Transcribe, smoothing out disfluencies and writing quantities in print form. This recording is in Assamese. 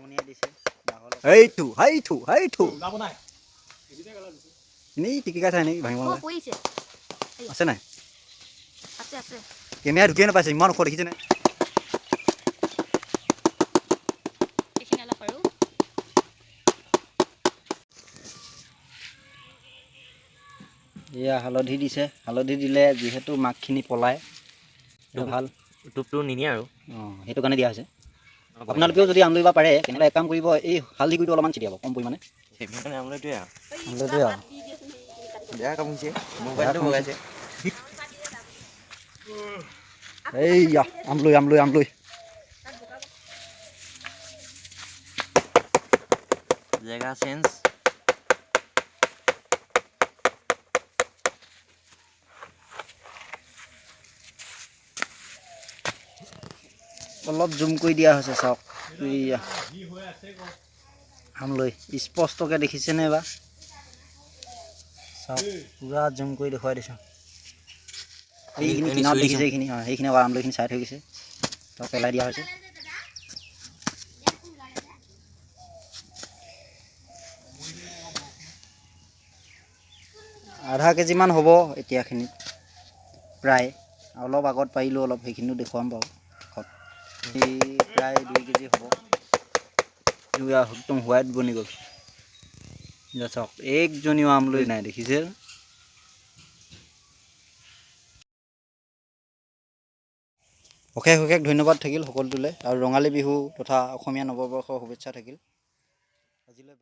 আমনিয়াই দিছে এইটো এনেই টিকিকা চাই নেকি ভাঙিব আছে নাই কেমেৰা ঢুকিয়ে নাপাইছে ইমান ওখ দেখিছেনে এয়া হালধি দিছে হালধি দিলে যিহেতু মাছখিনি পলায় ভাল টোপটো নিনিয়ে আৰু সেইটো কাৰণে দিয়া হৈছে আপোনালোকেও যদি আমলৰিব পাৰে তেনেহ'লে এক কাম কৰিব এই হালধি গুড়িটো অলপমান ছিটিয়াব কম পৰিমাণে আমলৰিটোৱে আৰু বেয়া কাম হৈছে মোবাইলটো বগাইছে এইয়া আমলৰি জেগা চেঞ্জ অলপ জুম কৰি দিয়া হৈছে চাওক এইয়া আমলৰি স্পষ্টকৈ দেখিছেনে বা চাওক পূৰা জুম কৰি দেখুৱাই দিছোঁ এইখিনি কিনাৰত দেখিছে সেইখিনি আমলৰিখিনি চাই থৈ গৈছে তো পেলাই দিয়া হৈছে আধা কেজিমান হ'ব এতিয়াখিনিত প্ৰায় অলপ আগত পাৰিলোঁ অলপ সেইখিনিও দেখুৱাম বাৰু সেই প্ৰায় 2 কেজি হ'ব একদম হোৱাইট বনি গ'ল চাওক একজনীও আমলৰি নাই দেখিছে অশেষ ধন্যবাদ থাকিল সকলোটোলৈ আৰু ৰঙালী বিহু তথা অসমীয়া নৱবৰ্ষৰ শুভেচ্ছা থাকিল আজিলৈ